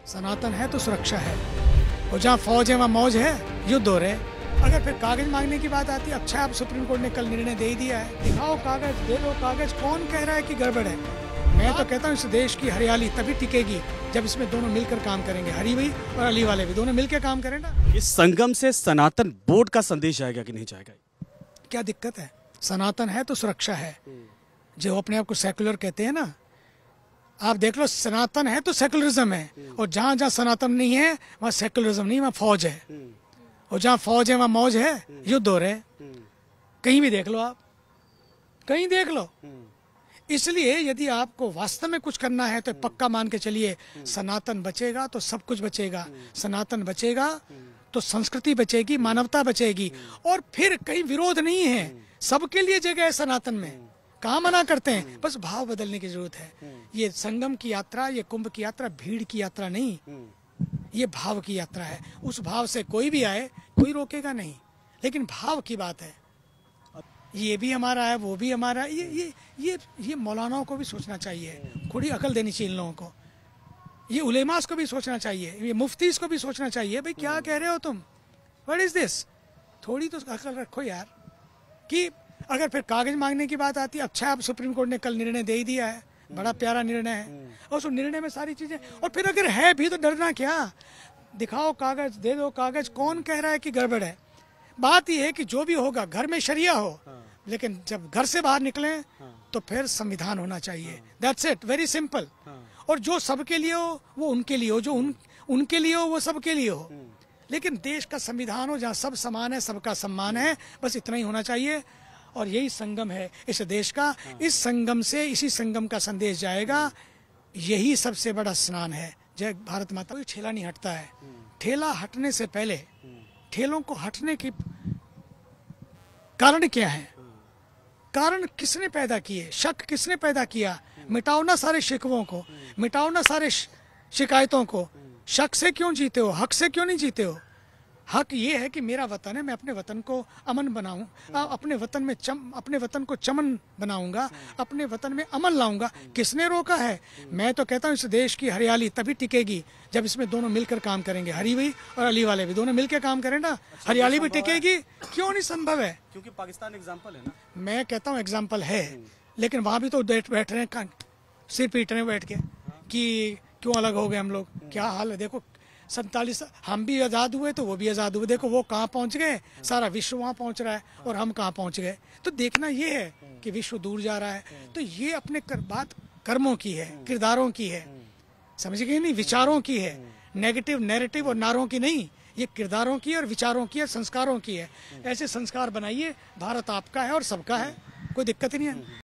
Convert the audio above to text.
सनातन है तो सुरक्षा है, और जहाँ फौज है वहाँ मौज है, युद्ध हो रहे हैं। अगर फिर कागज मांगने की बात आती है, अच्छा अब सुप्रीम कोर्ट ने कल निर्णय दे ही दिया है, दिखाओ कागज, दे दो कागज। कौन कह रहा है कि गड़बड़ है? मैं तो कहता हूँ इस देश की हरियाली तभी टिकेगी जब इसमें दोनों मिलकर काम करेंगे, हरी भी और अली वाले भी, दोनों मिलकर काम करें ना। इस संगम से सनातन बोर्ड का संदेश जाएगा कि नहीं जाएगा? क्या दिक्कत है? सनातन है तो सुरक्षा है। जो अपने आप को सेकुलर कहते हैं ना, आप देख लो, सनातन है तो सेकुलरिज्म है, और जहाँ जहाँ सनातन नहीं है वहाँ सेकुलरिज्म नहीं, वहाँ फौज है, और जहाँ फौज है वहाँ मौज है, युद्ध हो रहे हैं। कहीं भी देख लो, आप कहीं देख लो। इसलिए यदि आपको वास्तव में कुछ करना है तो पक्का मान के चलिए, सनातन बचेगा तो सब कुछ बचेगा, सनातन बचेगा तो संस्कृति बचेगी, मानवता बचेगी। और फिर कहीं विरोध नहीं है, सबके लिए जगह है सनातन में। कहाँ मना करते हैं? बस भाव बदलने की जरूरत है। ये संगम की यात्रा, ये कुंभ की यात्रा भीड़ की यात्रा नहीं, ये भाव की यात्रा है। उस भाव से कोई भी आए, कोई रोकेगा नहीं, लेकिन भाव की बात है। ये भी हमारा है, वो भी हमारा है। ये मौलानाओं को भी सोचना चाहिए, थोड़ी अकल देनी चाहिए इन लोगों को। ये उलेमास को भी सोचना चाहिए, ये मुफ्तीस को भी सोचना चाहिए, भाई क्या कह रहे हो तुम, व्हाट इज दिस? थोड़ी तो अकल रखो यार। कि अगर फिर कागज मांगने की बात आती है, अच्छा अब सुप्रीम कोर्ट ने कल निर्णय दे ही दिया है, बड़ा प्यारा निर्णय है, और उस निर्णय में सारी चीजें, और फिर अगर है भी तो डरना क्या? दिखाओ कागज, दे दो कागज। कौन कह रहा है कि गड़बड़ है? बात यह है कि जो भी होगा घर में शरिया हो, लेकिन जब घर से बाहर निकले तो फिर संविधान होना चाहिए। That's it, very simple. और जो सबके लिए हो वो उनके लिए हो, जो उनके लिए हो वो सबके लिए हो, लेकिन देश का संविधान हो जहाँ सब समान है, सबका सम्मान है, बस इतना ही होना चाहिए। और यही संगम है इस देश का। इस संगम से, इसी संगम का संदेश जाएगा। यही सबसे बड़ा स्नान है। जय भारत माता। कोई ठेला नहीं हटता है, ठेला हटने से पहले ठेलों को हटने की कारण क्या है? कारण किसने पैदा किए? शक किसने पैदा किया? मिटाओ ना सारे शिकवों को, मिटाओ ना सारे शिकायतों को। शक से क्यों जीते हो? हक से क्यों नहीं जीते हो? हक ये है कि मेरा वतन है, मैं अपने वतन को अमन बनाऊं, अपने वतन को चमन बनाऊंगा, अपने वतन में अमन लाऊंगा। किसने रोका है? मैं तो कहता हूँ इस देश की हरियाली तभी टिकेगी जब इसमें दोनों मिलकर काम करेंगे, हरी भी और अली वाले भी, दोनों मिलकर काम करें ना। हरियाली भी टिकेगी। क्यों नहीं संभव है? क्योंकि पाकिस्तान एग्जाम्पल है ना। मैं कहता हूँ एग्जाम्पल है, लेकिन वहां भी तो बैठ रहे हैं, सिर पीट रहे हैं बैठ के कि क्यों अलग हो गए हम लोग। क्या हाल है? देखो 47 हम भी आज़ाद हुए तो वो भी आज़ाद हुए। देखो वो कहाँ पहुँच गए, सारा विश्व वहाँ पहुँच रहा है, और हम कहाँ पहुँच गए। तो देखना ये है कि विश्व दूर जा रहा है। तो ये अपने बात कर्मों की है, किरदारों की है, समझ गए नहीं? विचारों की है। नेगेटिव नैरेटिव और नारों की नहीं, ये किरदारों की और विचारों की और संस्कारों की है। ऐसे संस्कार बनाइए, भारत आपका है और सबका है, कोई दिक्कत ही नहीं है।